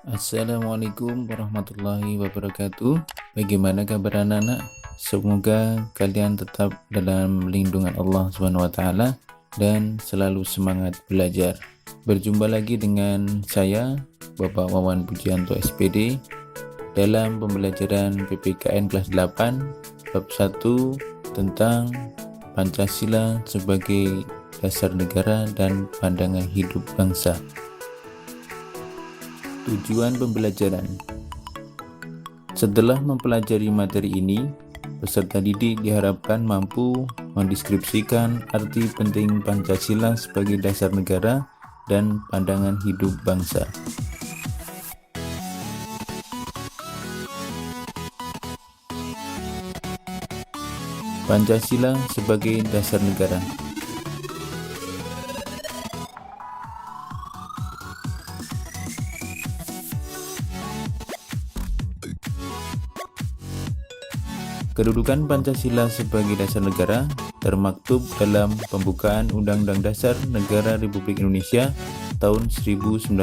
Assalamualaikum warahmatullahi wabarakatuh. Bagaimana kabar anak-anak? Semoga kalian tetap dalam lindungan Allah SWT dan selalu semangat belajar. Berjumpa lagi dengan saya, Bapak Wawan Pujianto SPD, dalam pembelajaran PPKN kelas 8, bab 1 tentang Pancasila sebagai dasar negara dan pandangan hidup bangsa. Tujuan pembelajaran. Setelah mempelajari materi ini, peserta didik diharapkan mampu mendeskripsikan arti penting Pancasila sebagai dasar negara dan pandangan hidup bangsa. Pancasila sebagai dasar negara. Kedudukan Pancasila sebagai dasar negara termaktub dalam pembukaan Undang-Undang Dasar Negara Republik Indonesia tahun 1945.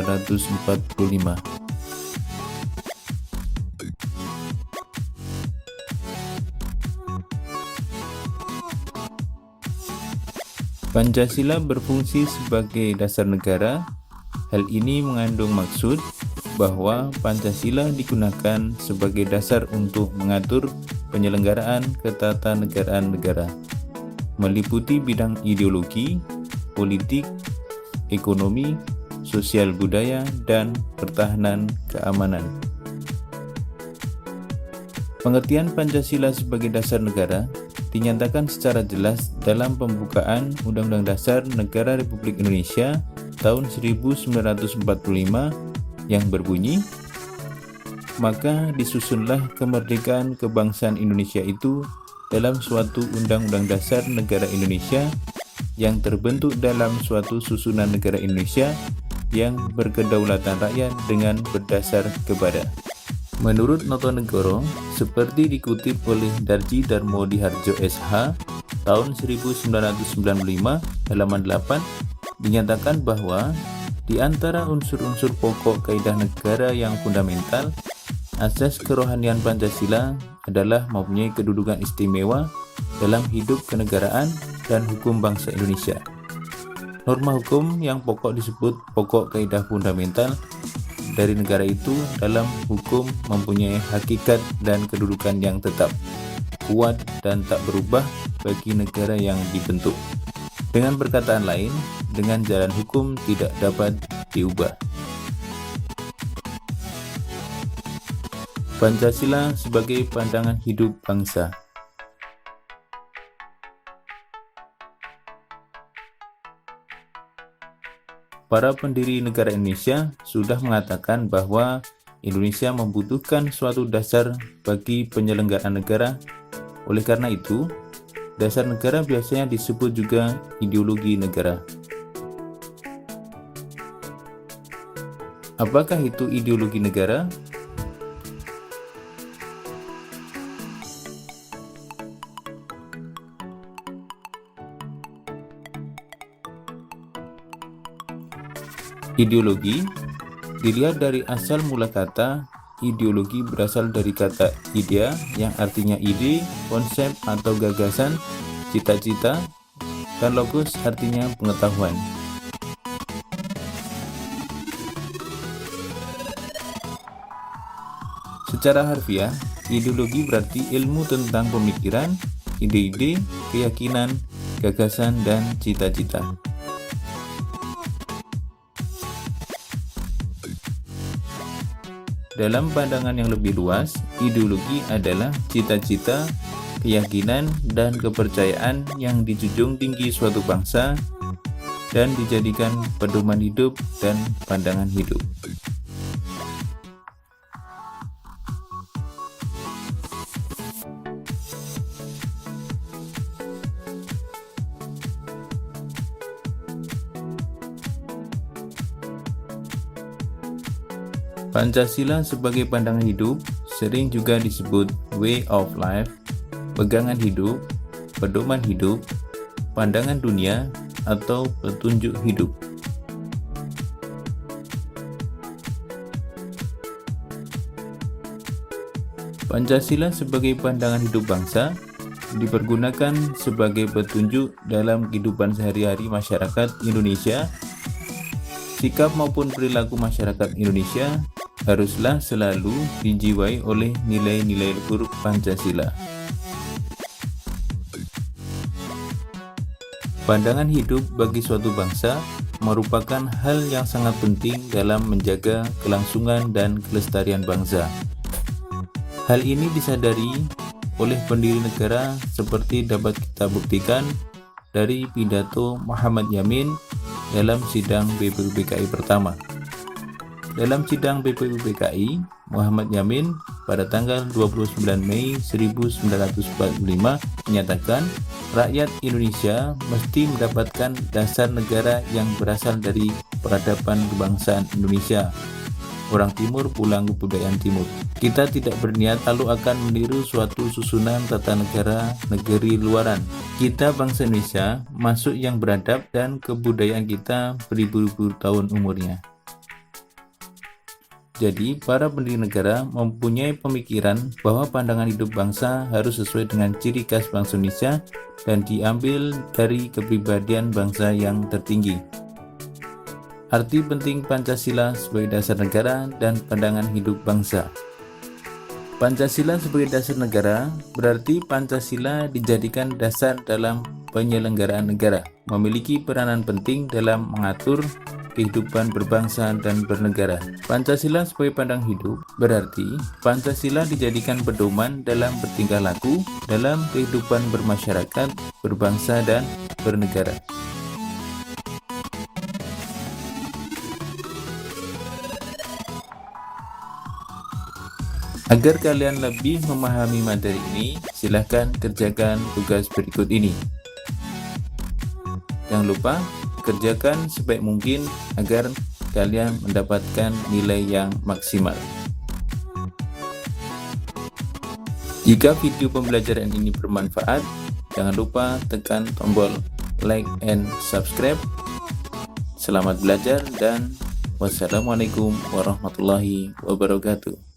Pancasila berfungsi sebagai dasar negara. Hal ini mengandung maksud bahwa Pancasila digunakan sebagai dasar untuk mengatur penyelenggaraan ketatanegaraan negara, meliputi bidang ideologi, politik, ekonomi, sosial budaya, dan pertahanan keamanan. Pengertian Pancasila sebagai dasar negara dinyatakan secara jelas dalam pembukaan Undang-Undang Dasar Negara Republik Indonesia tahun 1945 yang berbunyi, maka disusunlah kemerdekaan kebangsaan Indonesia itu dalam suatu Undang-Undang Dasar Negara Indonesia yang terbentuk dalam suatu susunan negara Indonesia yang berkedaulatan rakyat dengan berdasar kepada. Menurut Notonegoro, seperti dikutip oleh Darji Darmo Diharjo SH tahun 1995 halaman 8, dinyatakan bahwa di antara unsur-unsur pokok kaidah negara yang fundamental, asas kerohanian Pancasila adalah mempunyai kedudukan istimewa dalam hidup kenegaraan dan hukum bangsa Indonesia. Norma hukum yang pokok disebut pokok kaidah fundamental dari negara itu dalam hukum mempunyai hakikat dan kedudukan yang tetap, kuat dan tak berubah bagi negara yang dibentuk. Dengan perkataan lain, dengan jalan hukum tidak dapat diubah. Pancasila sebagai pandangan hidup bangsa. Para pendiri negara Indonesia sudah mengatakan bahwa Indonesia membutuhkan suatu dasar bagi penyelenggaraan negara. Oleh karena itu, dasar negara biasanya disebut juga ideologi negara. Apakah itu ideologi negara? Ideologi dilihat dari asal mula kata. Ideologi berasal dari kata idea yang artinya ide, konsep atau gagasan, cita-cita, dan logos artinya pengetahuan. Secara harfiah, ideologi berarti ilmu tentang pemikiran, ide-ide, keyakinan, gagasan, dan cita-cita. Dalam pandangan yang lebih luas, ideologi adalah cita-cita, keyakinan, dan kepercayaan yang dijunjung tinggi suatu bangsa dan dijadikan pedoman hidup dan pandangan hidup. Pancasila sebagai pandangan hidup sering juga disebut way of life, pegangan hidup, pedoman hidup, pandangan dunia, atau petunjuk hidup. Pancasila sebagai pandangan hidup bangsa dipergunakan sebagai petunjuk dalam kehidupan sehari-hari masyarakat Indonesia. Sikap maupun perilaku masyarakat Indonesia haruslah selalu dijiwai oleh nilai-nilai luhur Pancasila. Pandangan hidup bagi suatu bangsa merupakan hal yang sangat penting dalam menjaga kelangsungan dan kelestarian bangsa. Hal ini disadari oleh pendiri negara seperti dapat kita buktikan dari pidato Muhammad Yamin dalam sidang BPUPKI pertama. Dalam sidang BPUPKI, Muhammad Yamin pada tanggal 29 Mei 1945 menyatakan rakyat Indonesia mesti mendapatkan dasar negara yang berasal dari peradaban kebangsaan Indonesia. Orang Timur pulang kebudayaan Timur. Kita tidak berniat lalu akan meniru suatu susunan tata negara negeri luaran. Kita bangsa Indonesia masuk yang beradab dan kebudayaan kita beribu-ribu tahun umurnya. Jadi, para pendiri negara mempunyai pemikiran bahwa pandangan hidup bangsa harus sesuai dengan ciri khas bangsa Indonesia dan diambil dari kepribadian bangsa yang tertinggi. Arti penting Pancasila sebagai dasar negara dan pandangan hidup bangsa. Pancasila sebagai dasar negara berarti Pancasila dijadikan dasar dalam penyelenggaraan negara, memiliki peranan penting dalam mengatur kehidupan berbangsa dan bernegara. Pancasila sebagai pandangan hidup berarti Pancasila dijadikan pedoman dalam bertingkah laku dalam kehidupan bermasyarakat, berbangsa, dan bernegara. Agar kalian lebih memahami materi ini, silahkan kerjakan tugas berikut ini. Jangan lupa kerjakan sebaik mungkin agar kalian mendapatkan nilai yang maksimal. Jika video pembelajaran ini bermanfaat, jangan lupa tekan tombol like and subscribe. Selamat belajar dan wassalamualaikum warahmatullahi wabarakatuh.